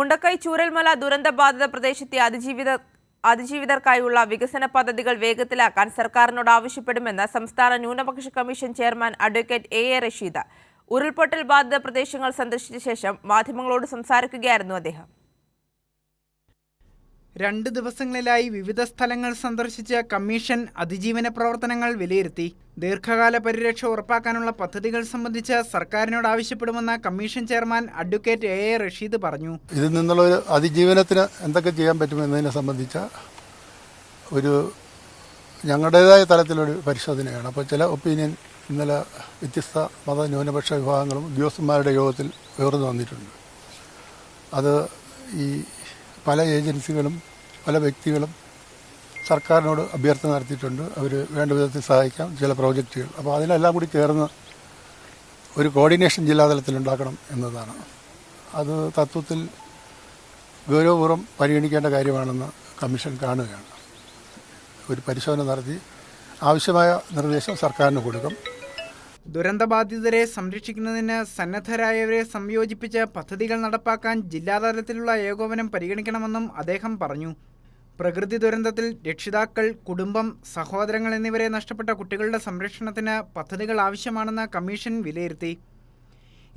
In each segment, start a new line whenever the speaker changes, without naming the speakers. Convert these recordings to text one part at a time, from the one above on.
മുണ്ടക്കൈ ചൂരൽമല ദുരന്തബാധിത പ്രദേശത്തെ അതിജീവിതർക്കായുള്ള വികസന പദ്ധതികൾ വേഗത്തിലാക്കാൻ സർക്കാരിനോട് ആവശ്യപ്പെടുമെന്ന് സംസ്ഥാന ന്യൂനപക്ഷ commission chairman advocate A Rasheed ഉരുൾപൊട്ടൽ ബാധിത പ്രദേശങ്ങൾ സന്ദർശിച്ച ശേഷം മാധ്യമങ്ങളോട് സംസാരിക്കുകയായിരുന്നു അദ്ദേഹം.
2 ദിവസങ്ങളിലായി വിവിധ സ്ഥലങ്ങൾ സന്ദർശിച്ച കമ്മീഷൻ അതിജീവന പ്രവർത്തനങ്ങൾ വിലയിരുത്തി. ദീർഘകാല പരിരക്ഷ ഉറപ്പാക്കാനുള്ള പദ്ധതികൾ സംബന്ധിച്ച് സർക്കാരിനോട് ആവശ്യപ്പെടുമെന്ന് commission chairman advocate A Rasheed പറഞ്ഞു.
ഇതിൽ നിന്നുള്ള ഒരു അതിജീവനത്തിന് എന്തൊക്കെ ചെയ്യാൻ പറ്റുമെന്നതിനെ സംബന്ധിച്ച ഒരു ഞങ്ങളുടേതായ തലത്തിലൊരു പരിശോധനയാണ്. അപ്പോൾ ചില ഒപ്പീനിയൻ ഇന്നലെ വ്യത്യസ്ത മത ന്യൂനപക്ഷ വിഭാഗങ്ങളും ഉദ്യോഗസ്ഥന്മാരുടെ യോഗത്തിൽ ഉയർന്നു വന്നിട്ടുണ്ട്. അത് ഈ പല ഏജൻസികളും പല വ്യക്തികളും സർക്കാരിനോട് അഭ്യർത്ഥന നടത്തിയിട്ടുണ്ട്. അവർ വേണ്ട വിധത്തിൽ സഹായിക്കാം ചില പ്രോജക്റ്റുകൾ. അപ്പോൾ അതിനെല്ലാം കൂടി ചേർന്ന് ഒരു കോർഡിനേഷൻ ജില്ലാതലത്തിൽ ഉണ്ടാക്കണം എന്നതാണ്. അത് തത്വത്തിൽ ഗൗരവപൂർവ്വം പരിഗണിക്കേണ്ട കാര്യമാണെന്ന് കമ്മീഷൻ കാണുകയാണ്. ഒരു പരിശോധന നടത്തി ആവശ്യമായ നിർദ്ദേശം സർക്കാരിന് കൊടുക്കും.
ദുരന്തബാധിതരെ സംരക്ഷിക്കുന്നതിന് സന്നദ്ധരായവരെ സംയോജിപ്പിച്ച് പദ്ധതികൾ നടപ്പാക്കാൻ ജില്ലാതലത്തിലുള്ള ഏകോപനം പരിഗണിക്കണമെന്നും അദ്ദേഹം പറഞ്ഞു. പ്രകൃതി ദുരന്തത്തിൽ രക്ഷിതാക്കൾ, കുടുംബം, സഹോദരങ്ങൾ എന്നിവരെ നഷ്ടപ്പെട്ട കുട്ടികളുടെ സംരക്ഷണത്തിന് പദ്ധതികൾ ആവശ്യമാണെന്ന് കമ്മീഷൻ വിലയിരുത്തി.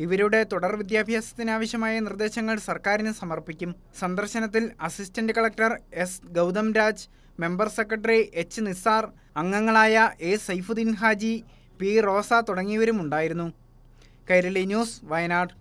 ഇവരുടെ തുടർ വിദ്യാഭ്യാസത്തിനാവശ്യമായ നിർദ്ദേശങ്ങൾ സർക്കാരിന് സമർപ്പിക്കും. സന്ദർശനത്തിൽ assistant collector S Gautham Raj, member secretary H Nisar, അംഗങ്ങളായ എ സൈഫുദ്ദീൻ ഹാജി, പി റോസ തുടങ്ങിയവരും ഉണ്ടായിരുന്നു. കൈരളി ന്യൂസ്, വയനാട്.